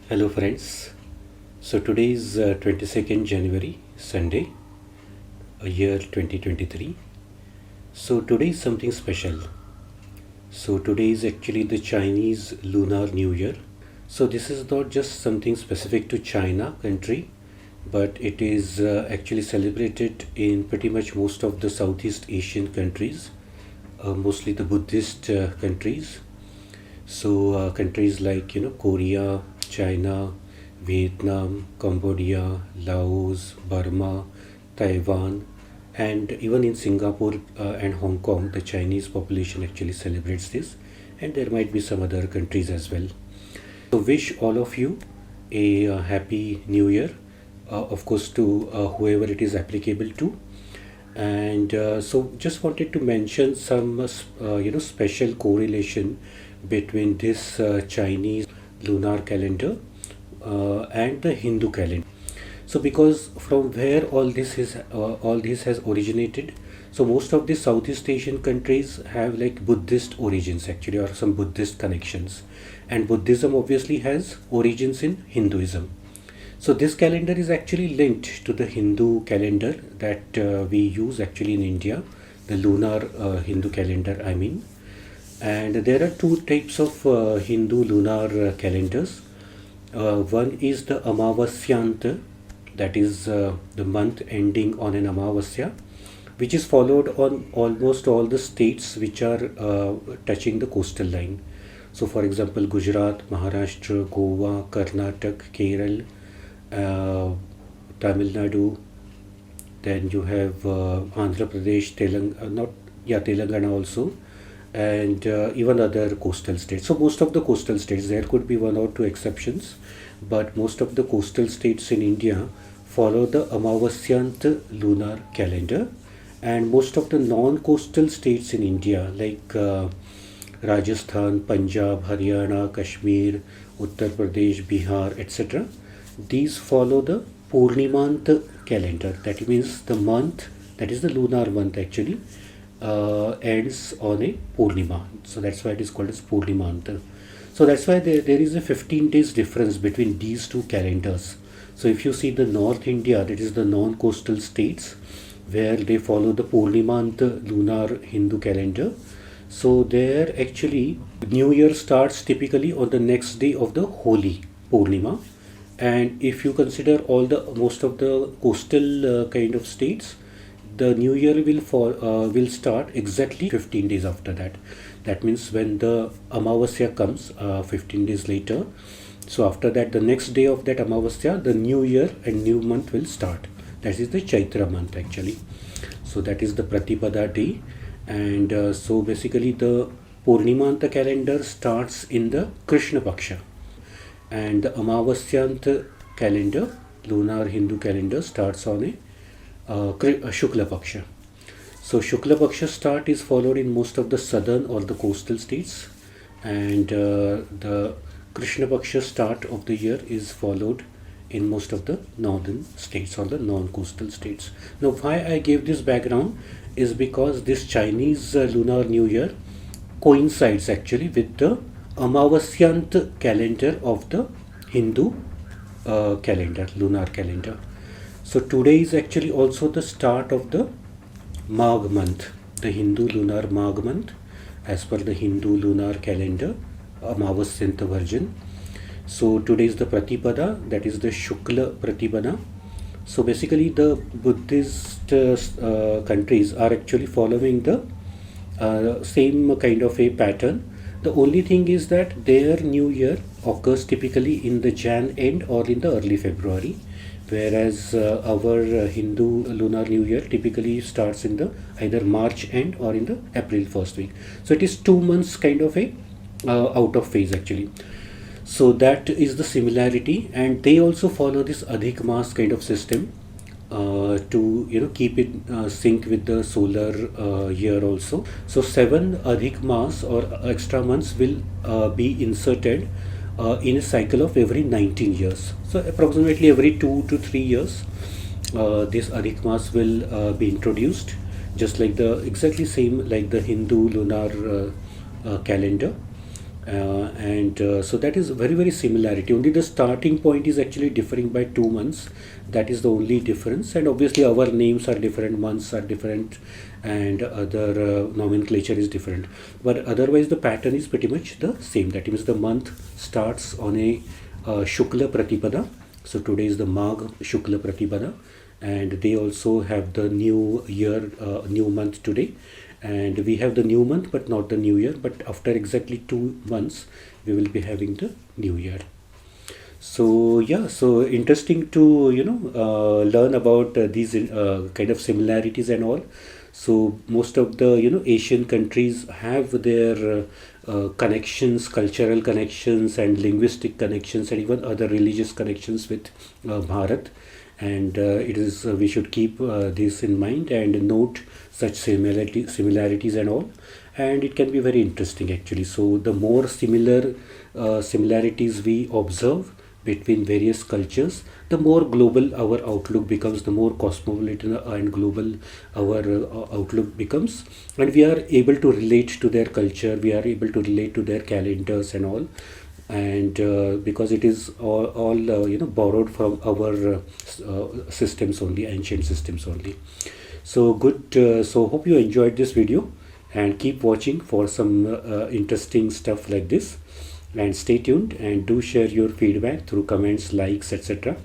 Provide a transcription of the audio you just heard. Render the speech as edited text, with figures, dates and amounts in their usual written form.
Hello friends. So today is 22nd January, Sunday, year 2023. So today is something special. So today is actually the Chinese Lunar New Year. So this is not just something specific to China country, but it is actually celebrated in pretty much most of the Southeast Asian countries, mostly the Buddhist countries. So countries like Korea, China, Vietnam, Cambodia, Laos, Burma, Taiwan, and even in Singapore and Hong Kong, the Chinese population actually celebrates this, and there might be some other countries as well. So wish all of you a happy New Year, of course to whoever it is applicable to. And so just wanted to mention some special correlation between this Chinese lunar calendar and the Hindu calendar. So because from where all this has originated, so most of the Southeast Asian countries have like Buddhist origins actually, or some Buddhist connections, and Buddhism obviously has origins in Hinduism. So this calendar is actually linked to the Hindu calendar that we use actually in India, the lunar Hindu calendar, I mean. And there are two types of Hindu lunar calendars. One is the Amavasyant, that is the month ending on an Amavasya, which is followed on almost all the states which are touching the coastal line. So, for example, Gujarat, Maharashtra, Goa, Karnataka, Kerala, Tamil Nadu. Then you have Andhra Pradesh, Telangana also, and even other coastal states. So most of the coastal states, there could be one or two exceptions, but most of the coastal states in India follow the Amavasyant lunar calendar, and most of the non-coastal states in India like Rajasthan, Punjab, Haryana, Kashmir, Uttar Pradesh, Bihar, etc. These follow the Purnimant calendar. That means the month, that is the lunar month actually, ends on a Purnima. So that's why it is called as Purnimant. So that's why there is a 15 days difference between these two calendars. So if you see the North India, that is the non-coastal states, where they follow the Purnimant lunar Hindu calendar. So there actually New Year starts typically on the next day of the Holi Purnima. And if you consider most of the coastal kind of states, the New Year will start exactly 15 days after that. That means when the Amavasya comes 15 days later. So after that, the next day of that Amavasya, the New Year and new month will start. That is the Chaitra month actually. So that is the Pratipada day. And so basically the Purnimanta calendar starts in the Krishna Paksha. And the Amavasyant calendar, lunar Hindu calendar, starts on a Shukla Paksha. So Shukla Paksha start is followed in most of the southern or the coastal states, and the Krishna Paksha start of the year is followed in most of the northern states or the non-coastal states. Now why I gave this background is because this Chinese Lunar New Year coincides actually with the Amavasyant calendar of the Hindu calendar, lunar calendar. So today is actually also the start of the Magh month, the Hindu lunar Magh month, as per the Hindu lunar calendar, Amavasyant version. So today is the Pratipada, that is the Shukla Pratipada. So basically the Buddhist countries are actually following the same kind of a pattern. The only thing is that their New Year occurs typically in the Jan end or in the early February, whereas our Hindu Lunar New Year typically starts in the either March end or in the April first week. So it is 2 months kind of a out of phase actually. So that is the similarity, and they also follow this Adhik Mas kind of system to keep it sync with the solar year also. So 7 Adhik Mas or extra months will be inserted in a cycle of every 19 years. So approximately every 2 to 3 years this Adhik Mas will be introduced, just like the exactly same like the Hindu lunar calendar. And so that is very very similarity. Only the starting point is actually differing by 2 months. That is the only difference. And obviously our names are different, months are different, and other nomenclature is different, but otherwise the pattern is pretty much the same. That means the month starts on a Shukla Pratipada. So today is the Magh Shukla Pratipada, and they also have the new year, new month today. And we have the new month but not the new year, but after exactly 2 months we will be having the new year. So yeah, so interesting to learn about these kind of similarities and all. So most of the Asian countries have their connections, cultural connections and linguistic connections, and even other religious connections with Bharat. And it is we should keep this in mind and note such similarities and all. And it can be very interesting actually. So the more similarities we observe between various cultures, the more global our outlook becomes, the more cosmopolitan and global our outlook becomes, and we are able to relate to their culture, we are able to relate to their calendars and all. And because it is all borrowed from our systems only, ancient systems only. So good. So hope you enjoyed this video, and keep watching for some interesting stuff like this. And stay tuned and do share your feedback through comments, likes, etc.